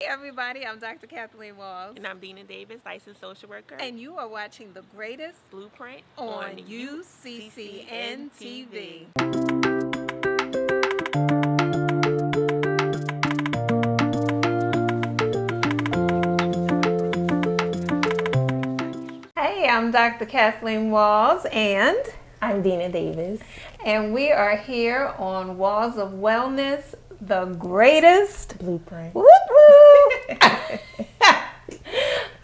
Hey everybody, I'm Dr. Kathleen Walls. And I'm Dina Davis, licensed social worker. And you are watching The Greatest Blueprint on UCCN TV. Hey, I'm Dr. Kathleen Walls and I'm Dina Davis. And we are here on Walls of Wellness, The Greatest Blueprint. Woo woo!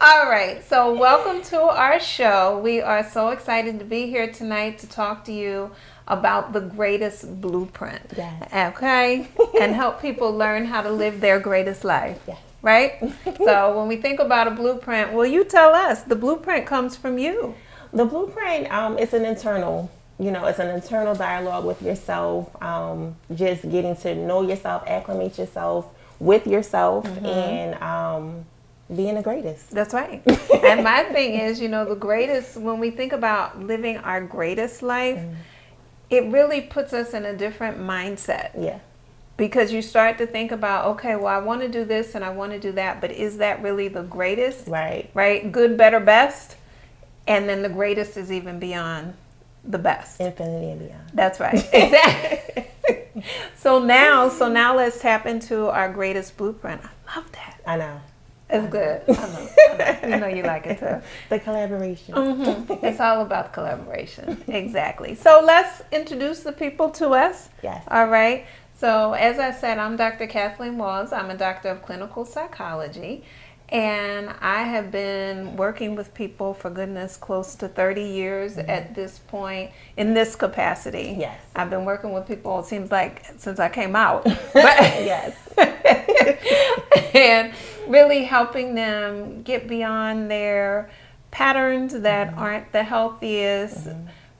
All right, so welcome to our show. We are so excited to be here tonight to talk to you about the greatest blueprint. Yes. Okay? And help people learn how to live their greatest life. Yes. Right? So when we think about a blueprint, well, you tell us, the blueprint comes from you. The blueprint is an internal, it's an internal dialogue with yourself, just getting to know yourself, acclimate yourself with yourself, and being the greatest. That's right. And my thing is, the greatest, when we think about living our greatest life, it really puts us in a different mindset. Yeah. Because you start to think about, okay, well, I want to do this and I want to do that, but is that really the greatest? Right. Right? Good, better, best. And then the greatest is even beyond the best. Infinity and beyond. That's right. Exactly. So now let's tap into our greatest blueprint. I love that. I know. It's good. I know. You know you like it too. The collaboration. It's all about collaboration. Exactly. So let's introduce the people to us. Yes. All right. So as I said, I'm Dr. Kathleen Walls. I'm a doctor of clinical psychology. And I have been working with people for goodness close to 30 years at this point in this capacity. Yes. I've been working with people, it seems like, since I came out. Yes. And really helping them get beyond their patterns that aren't the healthiest,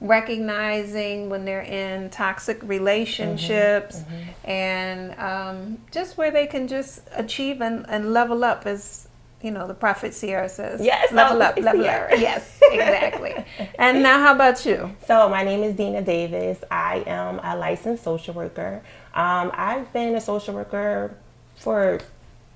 recognizing when they're in toxic relationships, and just where they can just achieve and level up, as the prophet Sierra says. Yes, level up. Yes, exactly. And now how about you? So my name is Dina Davis. I am a licensed social worker. I've been a social worker for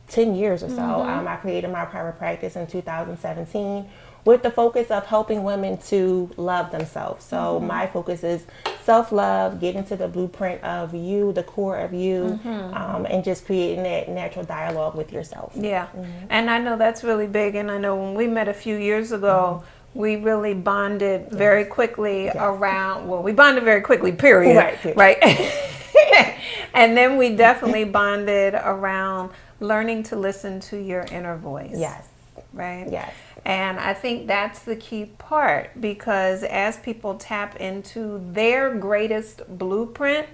10 years or so. I created my private practice in 2017 with the focus of helping women to love themselves. So my focus is self-love, getting to the blueprint of you, the core of you, and just creating that natural dialogue with yourself. Yeah. And I know that's really big. And I know when we met a few years ago, we really bonded very quickly around, well, we bonded very quickly, period. Right. And then we definitely bonded around learning to listen to your inner voice. Yes. Right? Yes. And I think that's the key part, because as people tap into their greatest blueprint,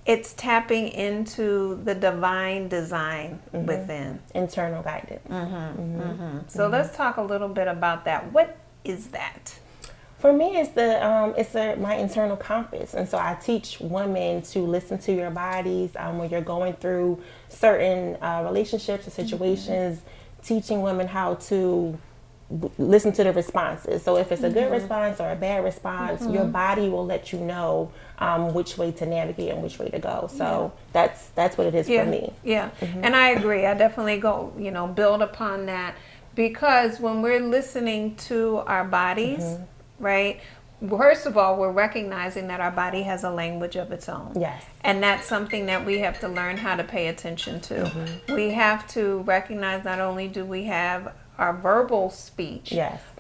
it's tapping into the divine design within. Internal guidance. So let's talk a little bit about that. What is that? For me, it's my internal compass, and so I teach women to listen to your bodies when you're going through certain relationships or situations. Teaching women how to listen to the responses. So if it's a good response or a bad response, your body will let you know which way to navigate and which way to go. So that's what it is for me. Yeah, and I agree. I definitely build upon that, because when we're listening to our bodies, right? First of all, we're recognizing that our body has a language of its own. Yes. And that's something that we have to learn how to pay attention to. We have to recognize not only do we have our verbal speech,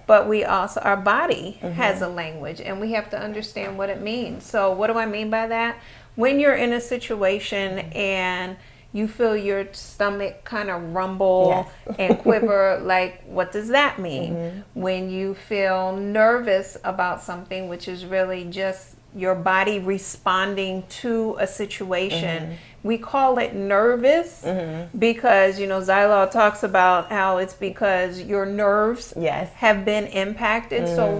but we also, our body has a language, and we have to understand what it means. So what do I mean by that? When you're in a situation and you feel your stomach kind of rumble and quiver, like, what does that mean? When you feel nervous about something, which is really just your body responding to a situation, we call it nervous because, Xylol talks about how it's because your nerves have been impacted. So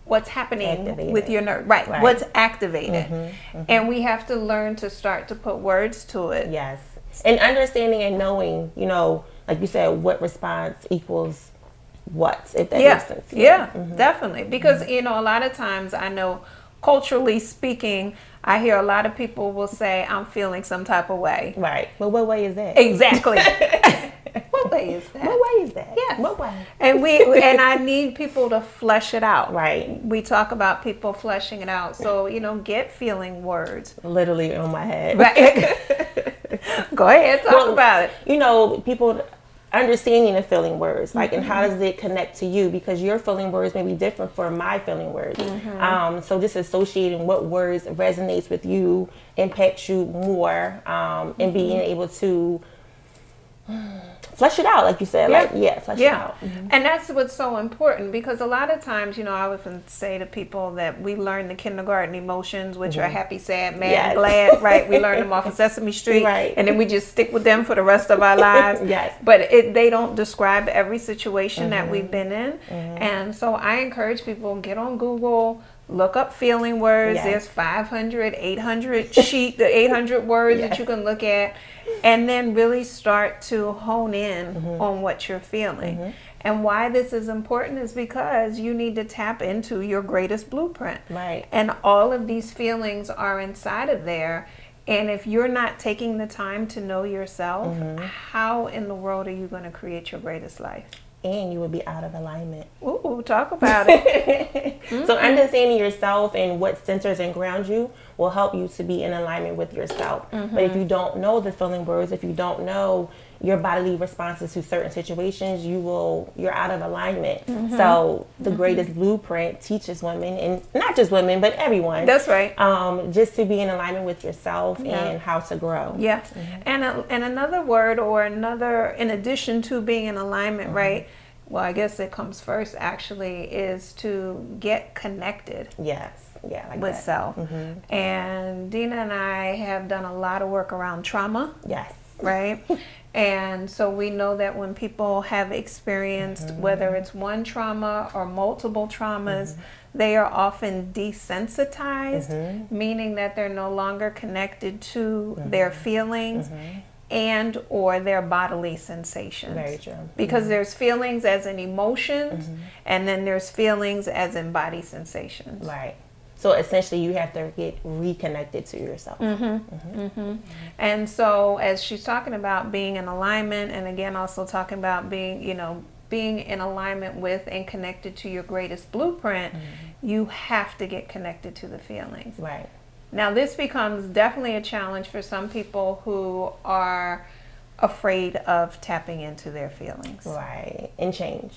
what's happening with your nerve, right? What's activated, and we have to learn to start to put words to it. Yes, and understanding and knowing, like you said, what response equals what, if that makes sense. Yeah, definitely, because a lot of times I know culturally speaking, I hear a lot of people will say, I'm feeling some type of way. Right. But what way is that? Exactly. What way is that? What way is that? Yes. What way? And I need people to flesh it out. Right. We talk about people fleshing it out. So, get feeling words. Literally on my head. Right. Go ahead, talk about it. People understanding and feeling words, like, and how does it connect to you? Because your feeling words may be different from my feeling words. So just associating what words resonates with you, impacts you more, and being able to flesh it out, like you said. Flesh it out. And that's what's so important, because a lot of times, I often say to people that we learn the kindergarten emotions, which are happy, sad, mad, glad, right? We learn them off of Sesame Street, and then we just stick with them for the rest of our lives. But they don't describe every situation that we've been in. And so I encourage people, get on Google, look up feeling words. There's 500, 800 words that you can look at, and then really start to hone in on what you're feeling. And why this is important is because you need to tap into your greatest blueprint. Right. And all of these feelings are inside of there. And if you're not taking the time to know yourself, how in the world are you going to create your greatest life? And you will be out of alignment. Ooh, talk about it. So understanding yourself and what centers and grounds you will help you to be in alignment with yourself. But if you don't know the feeling words, if you don't know your bodily responses to certain situations, you're out of alignment. So the greatest blueprint teaches women, and not just women, but everyone. That's right. Just to be in alignment with yourself and how to grow. Yeah. And another word, or in addition to being in alignment, right? Well, I guess it comes first, actually, is to get connected. Yes. Yeah, like with that. self. And Dina and I have done a lot of work around trauma. Yes. Right? And so we know that when people have experienced, whether it's one trauma or multiple traumas, they are often desensitized, meaning that they're no longer connected to their feelings and or their bodily sensations. Very true. Because there's feelings as in emotions, and then there's feelings as in body sensations. Right. So essentially you have to get reconnected to yourself. And so as she's talking about being in alignment, and again also talking about being in alignment with and connected to your greatest blueprint, you have to get connected to the feelings. Right. Now this becomes definitely a challenge for some people who are afraid of tapping into their feelings. Right. And change.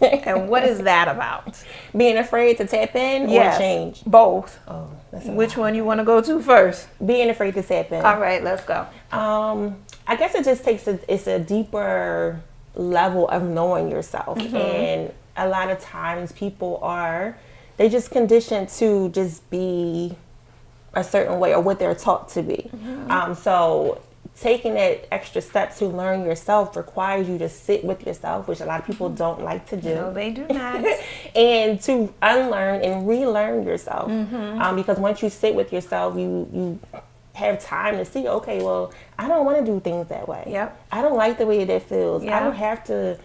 And what is that about? Being afraid to tap in or change? Both. Oh, that's Which one you want to go to first? Being afraid to tap in. All right, let's go. I guess it just takes it's a deeper level of knowing yourself. And a lot of times they just conditioned to just be a certain way, or what they're taught to be. So taking that extra step to learn yourself requires you to sit with yourself, which a lot of people don't like to do. No, they do not. And to unlearn and relearn yourself. Because once you sit with yourself, you have time to see, okay, well, I don't want to do things that way. Yep. I don't like the way that feels. I don't have to,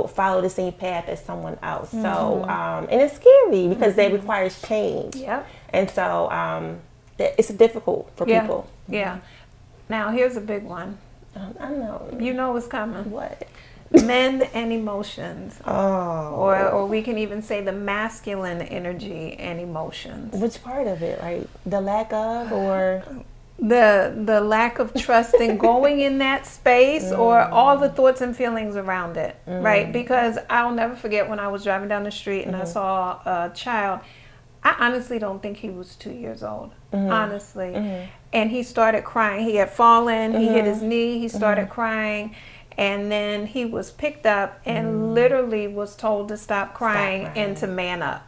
follow the same path as someone else. So, and it's scary because that requires change. Yep. And so it's difficult for people. Yeah. Now, here's a big one. I know. You know what's coming. What? Men and emotions. Oh. Or we can even say the masculine energy and emotions. Which part of it? Like the lack of, or the lack of trust in going in that space, or all the thoughts and feelings around it, right? Because I'll never forget when I was driving down the street and I saw a child. I honestly don't think he was 2 years old, honestly. And he started crying. He had fallen, he hit his knee, he started crying, and then he was picked up and literally was told to stop crying and to man up.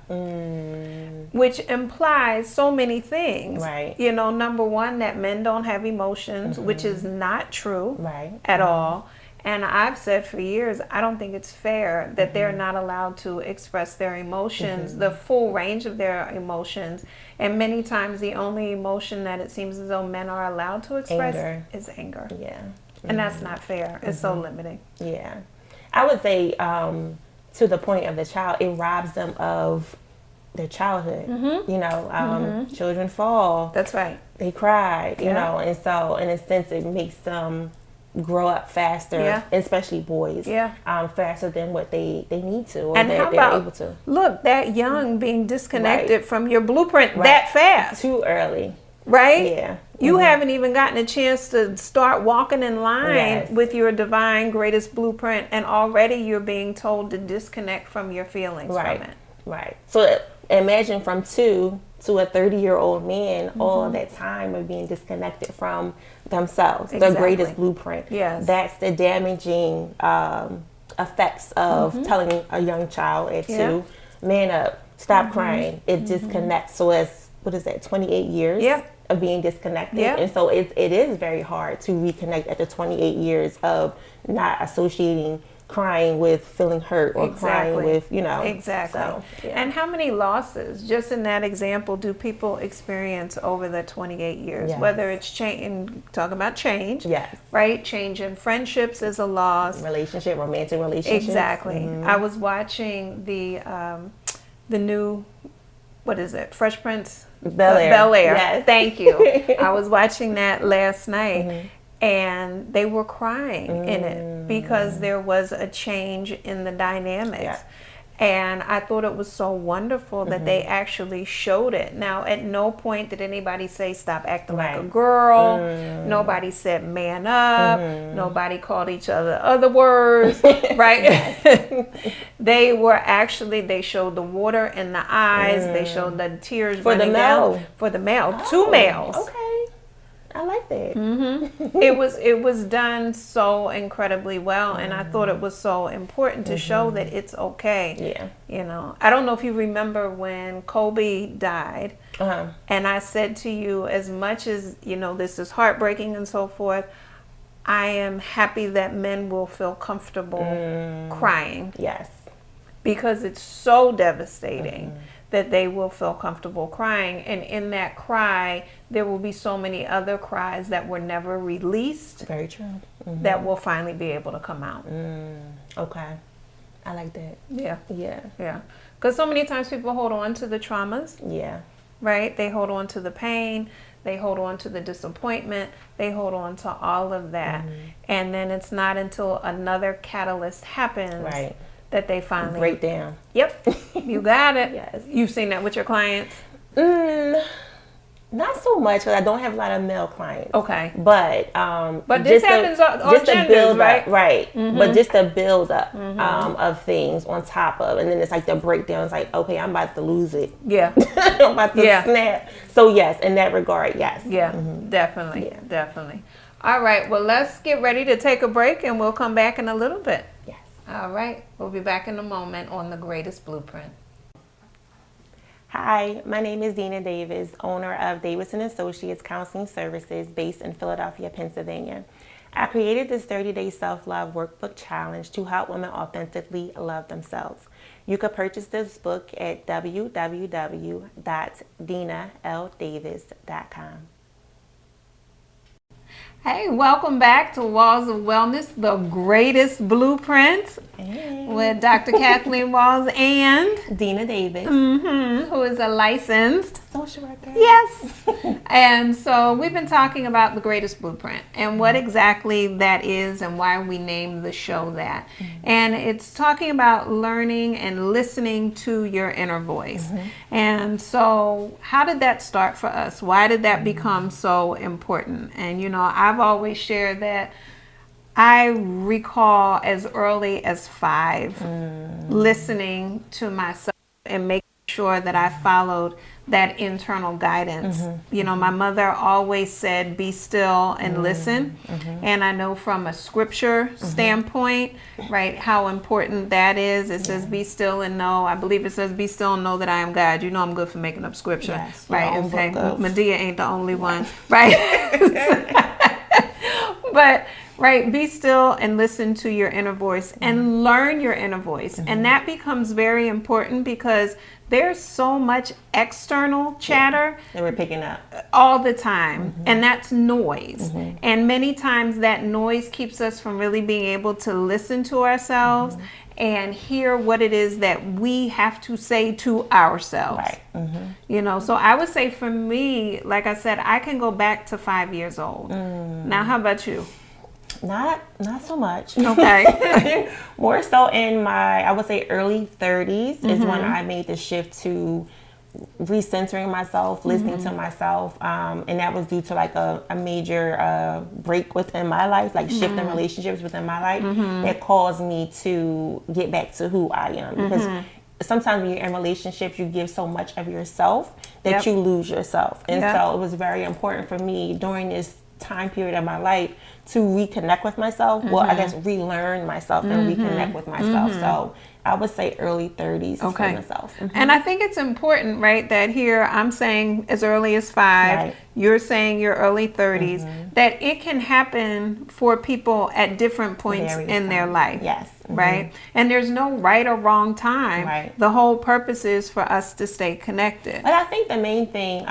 Which implies so many things. Right. Number one, that men don't have emotions, which is not true at all. And I've said for years, I don't think it's fair that they're not allowed to express their emotions, the full range of their emotions. And many times the only emotion that it seems as though men are allowed to express is anger. Yeah. And that's not fair. It's so limiting. Yeah. I would say to the point of the child, it robs them of their childhood. You know, children fall. That's right. They cry, you know, and so in a sense it makes them grow up faster, especially boys, faster than what they need to, or and they're able to. Look, that young being disconnected from your blueprint that fast. Too early. Right? Yeah. You haven't even gotten a chance to start walking in line with your divine greatest blueprint, and already you're being told to disconnect from your feelings from it. Right. So imagine from 2 to a 30-year-old man, all of that time of being disconnected from themselves, their greatest blueprint. Yes. That's the damaging effects of telling a young child at 2, man up, stop crying. It disconnects. So it's, 28 years of being disconnected. And so it is very hard to reconnect after 28 years of not associating crying with feeling hurt, or crying with, you know. Exactly. So, and how many losses, just in that example, do people experience over the 28 years? Whether it's change, talking about change, right? Change in friendships is a loss. Romantic relationships. Exactly. I was watching the new, what is it, Fresh Prince? Bel-Air. Yes. Thank you. I was watching that last night. And they were crying in it because there was a change in the dynamics. And I thought it was so wonderful that they actually showed it. Now, at no point did anybody say, stop acting like a girl. Nobody said, man up. Nobody called each other other words, right? They were actually, they showed the water in the eyes. They showed the tears running down. For the male. 2 males. Okay. I like that. It was done so incredibly well, and I thought it was so important to show that it's okay. You know, I don't know if you remember when Kobe died, and I said to you, as much as, you know, this is heartbreaking and so forth, I am happy that men will feel comfortable crying. Yes. Because it's so devastating. That they will feel comfortable crying, and in that cry there will be so many other cries that were never released. Very true. That will finally be able to come out. Okay, I like that. Yeah. Because so many times people hold on to the traumas. Right. They hold on to the pain. They hold on to the disappointment. They hold on to all of that, and then it's not until another catalyst happens. That they finally break down. Yep, you got it. You've seen that with your clients? Not so much, because I don't have a lot of male clients. Okay. But this happens all genders, right? Right. But just the build up of things on top of, and then it's like the breakdown. It's like, okay, I'm about to lose it. I'm about to snap. So yes, in that regard, yes. Definitely. All right, well, let's get ready to take a break, and we'll come back in a little bit. All right, we'll be back in a moment on The Greatest Blueprint. Hi, my name is Dina Davis, owner of Davis & Associates Counseling Services based in Philadelphia, Pennsylvania. I created this 30-day self-love workbook challenge to help women authentically love themselves. You can purchase this book at www.dinaldavis.com. Hey, welcome back to Walls of Wellness, The Greatest Blueprint, with Dr. Kathleen Walls and Dina Davis, who is a licensed social worker. Yes. And so we've been talking about The Greatest Blueprint and what exactly that is and why we named the show that. And it's talking about learning and listening to your inner voice. And so how did that start for us? Why did that become so important? And, you know, I've always shared that I recall as early as 5 listening to myself and making sure that I followed that internal guidance. You know, my mother always said, be still and listen. And I know from a scripture standpoint, right, how important that is. It says, be still and know. I believe it says, be still and know that I am God. You know I'm good for making up scripture. Right. Okay. Medea ain't the only one. Right. But Right? Be still and listen to your inner voice and learn your inner voice. And that becomes very important because there's so much external chatter that we're picking up all the time, and that's noise. And many times that noise keeps us from really being able to listen to ourselves and hear what it is that we have to say to ourselves. Right. You know, so I would say for me, like I said, I can go back to 5 years old. Now, how about you? Not so much. Okay. More so in my, I would say early 30s is when I made the shift to recentering myself, listening to myself, and that was due to like a major break within my life, like shift in relationships within my life that caused me to get back to who I am. Because sometimes when you're in relationships, you give so much of yourself that you lose yourself. And so it was very important for me during this time period of my life to reconnect with myself. Well, I guess relearn myself and reconnect with myself. So I would say early 30s for myself. And I think it's important, right, that here I'm saying as early as 5, you're saying your early 30s, that it can happen for people at different points in their life. Yes. Right? And there's no right or wrong time. Right. The whole purpose is for us to stay connected. But I think the main thing,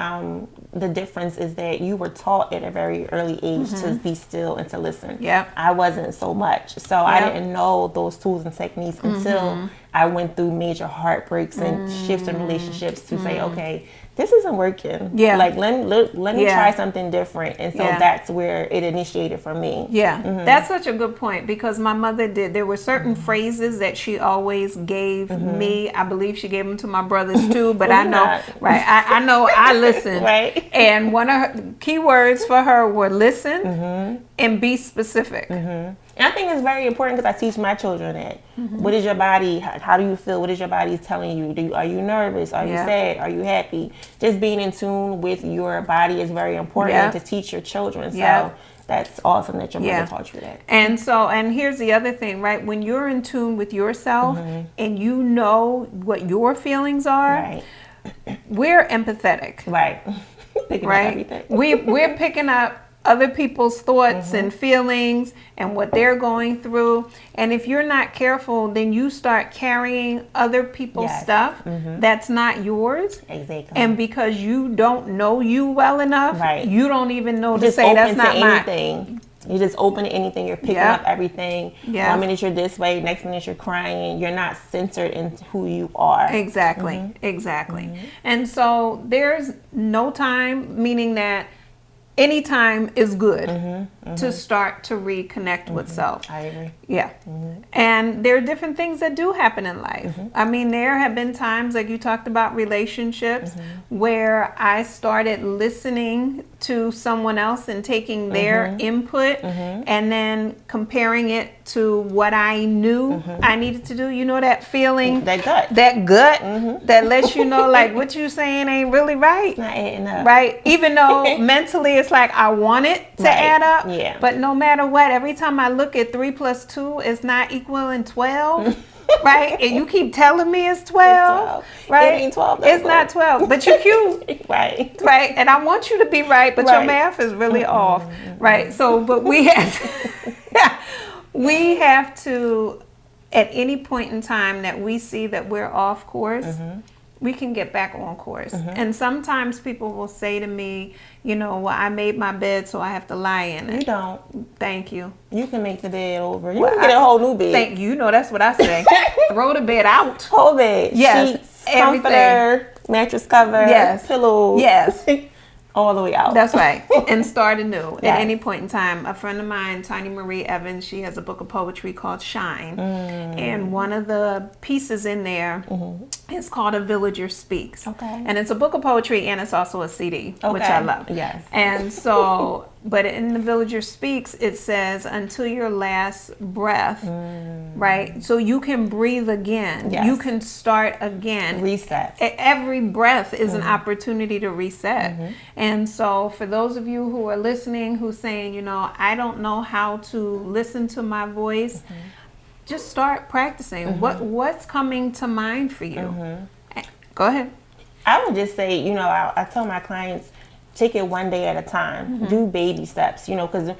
the difference is that you were taught at a very early age to be still and to listen. Yep. I wasn't so much. So I didn't know those tools and techniques until I went through major heartbreaks and shifts in relationships to say, okay, this isn't working. Yeah. Like, let me try something different. And so that's where it initiated for me. Yeah. That's such a good point, because my mother did. There were certain phrases that she always gave me. I believe she gave them to my brothers too, but I know, I know I listened. Right. And one of her key words for her were listen and be specific. And I think it's very important because I teach my children that. What is your body? How do you feel? What is your body telling you? Are you nervous? Are you sad? Are you happy? Just being in tune with your body is very important to teach your children. So that's awesome that your mother taught you that. And so, and here's the other thing, right? When you're in tune with yourself and you know what your feelings are, we're empathetic. Right. Picking up everything. We're picking up other people's thoughts and feelings and what they're going through. And if you're not careful, then you start carrying other people's stuff that's not yours. Exactly. And because you don't know you well enough, you don't even know to just say that's not anything. You just open to anything. You're picking up everything. Yeah. 1 minute you're this way, next minute you're crying. You're not centered in who you are. Exactly. Exactly. And so there's no time, meaning that any time is good to start to reconnect with self. I agree. Yeah. And there are different things that do happen in life. I mean, there have been times, like you talked about relationships, where I started listening to someone else and taking their input and then comparing it to what I knew I needed to do. You know that feeling? That gut. That lets you know, like, what you saying ain't really right. It's not adding up. Right? Even though mentally it's like I want it to add up. Yeah. But no matter what, every time I look at 3 + 2 is not equaling 12. Right? And you keep telling me it's 12. Right? It ain't 12. It's not 12. But you're cute. Right. Right? And I want you to be right, but your math is really off. Right? So, but we have to, at any point in time that we see that we're off course, we can get back on course. And sometimes people will say to me, you know, well, I made my bed, so I have to lie in it. You don't. Thank you. You can make the bed over. You can get a whole new bed. Thank you. You know, that's what I say. Throw the bed out. Whole bed. Yes. Sheets, comforter, mattress cover, pillows. Yes. All the way out. That's right. And start anew at any point in time. A friend of mine, Tanya Marie Evans, she has a book of poetry called Shine. And one of the pieces in there is called A Villager Speaks. Okay. And it's a book of poetry and it's also a CD, which I love. Yes. And so, but in The Villager Speaks, it says, until your last breath, right? So you can breathe again. Yes. You can start again. Reset. Every breath is an opportunity to reset. And so for those of you who are listening, who's saying, you know, I don't know how to listen to my voice, just start practicing. What's coming to mind for you? Go ahead. I would just say, you know, I tell my clients, take it one day at a time. Do baby steps, you know, because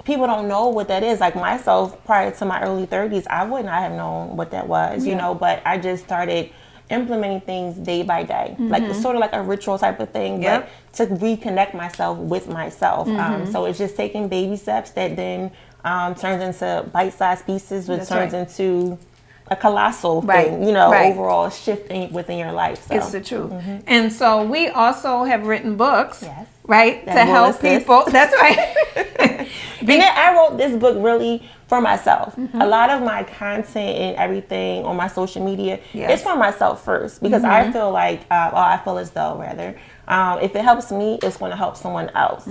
people don't know what that is. Like myself, prior to my early 30s, I would not have known what that was, you know, but I just started implementing things day by day, like it's sort of like a ritual type of thing, but to reconnect myself with myself. So it's just taking baby steps that then turns into bite-sized pieces, which turns into a colossal thing, you know, overall shift within your life. So. It's the truth. And so we also have written books, right, to help people. That's right. And then I wrote this book really for myself. A lot of my content and everything on my social media is for myself first, because I feel like, I feel as though rather, if it helps me, it's going to help someone else.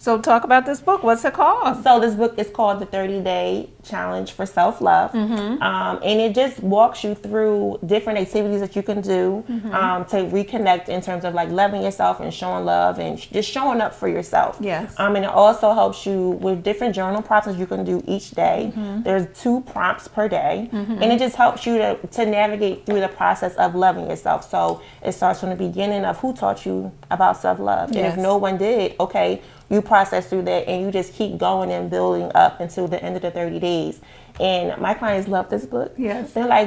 So talk about this book. What's it called? So this book is called The 30-Day Challenge for Self-Love. And it just walks you through different activities that you can do to reconnect in terms of like loving yourself and showing love and just showing up for yourself. Yes. And it also helps you with different journal prompts you can do each day. There's 2 prompts per day. And it just helps you to navigate through the process of loving yourself. So it starts from the beginning of who taught you about self-love. And if no one did, okay, you process through that and you just keep going and building up until the end of the 30 days. And my clients love this book. Yes. They're like,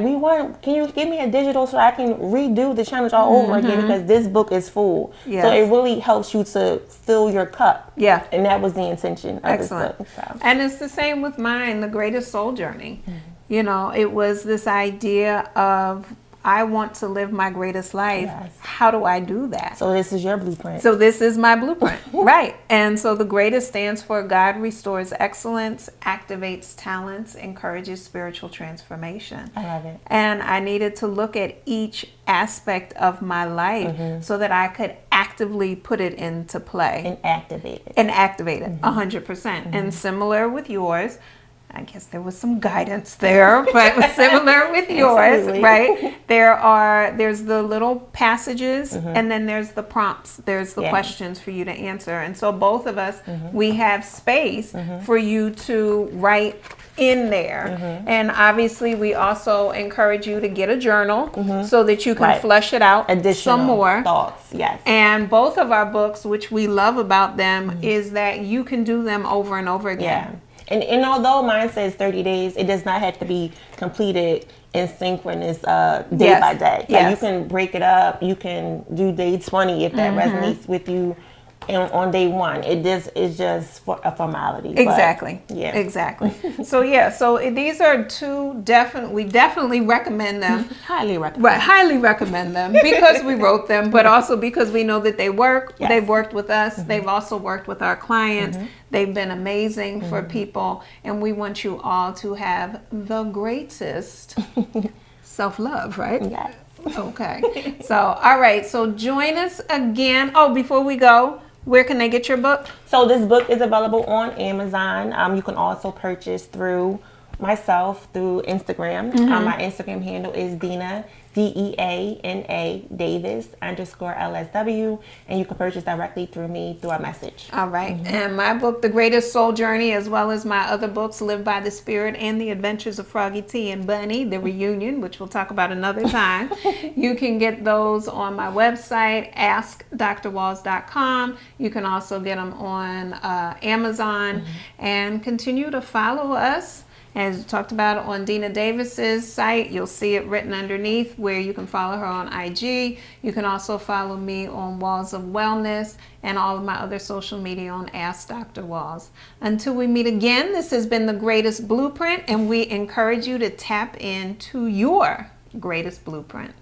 can you give me a digital so I can redo the challenge all over again, because this book is full. Yes. So it really helps you to fill your cup. Yeah. And that was the intention of this book. So. And it's the same with mine, The Greatest Soul Journey. You know, it was this idea of, I want to live my greatest life. Yes. How do I do that? So this is your blueprint. So this is my blueprint. Right. And so the greatest stands for God restores excellence, activates talents, encourages spiritual transformation. I love it. And I needed to look at each aspect of my life so that I could actively put it into play. And activate it. 100%. And similar with yours. I guess there was some guidance there, but similar with yours, right? There's the little passages and then there's the prompts. There's the questions for you to answer. And so both of us, we have space for you to write in there. And obviously we also encourage you to get a journal so that you can flesh it out some more. Thoughts, yes. And both of our books, which we love about them, is that you can do them over and over again. Yeah. And although mine says 30 days, it does not have to be completed in synchronous day by day. Like you can break it up. You can do day 20 if that resonates with you. And on day 1, it's just for a formality. Exactly. But, yeah. Exactly. So these are 2 we definitely recommend them. Highly recommend. Right. Highly recommend them because we wrote them, but also because we know that they work. Yes. They've worked with us. They've also worked with our clients. They've been amazing for people, and we want you all to have the greatest self-love, right? Yes. Okay. So, all right. So join us again. Oh, before we go, where can they get your book? So this book is available on Amazon. You can also purchase through myself through Instagram. My Instagram handle is Deana, DEANA Davis _LSW, and you can purchase directly through me through a message. All right. And my book, The Greatest Soul Journey, as well as my other books, Live by the Spirit and The Adventures of Froggy T and Bunny, The Reunion, which we'll talk about another time. You can get those on my website, askdrwalls.com. You can also get them on Amazon, and continue to follow us. As we talked about on Deana Davis's site, you'll see it written underneath where you can follow her on IG. You can also follow me on Walls of Wellness and all of my other social media on Ask Dr. Walls. Until we meet again, this has been The Greatest Blueprint, and we encourage you to tap into your greatest blueprint.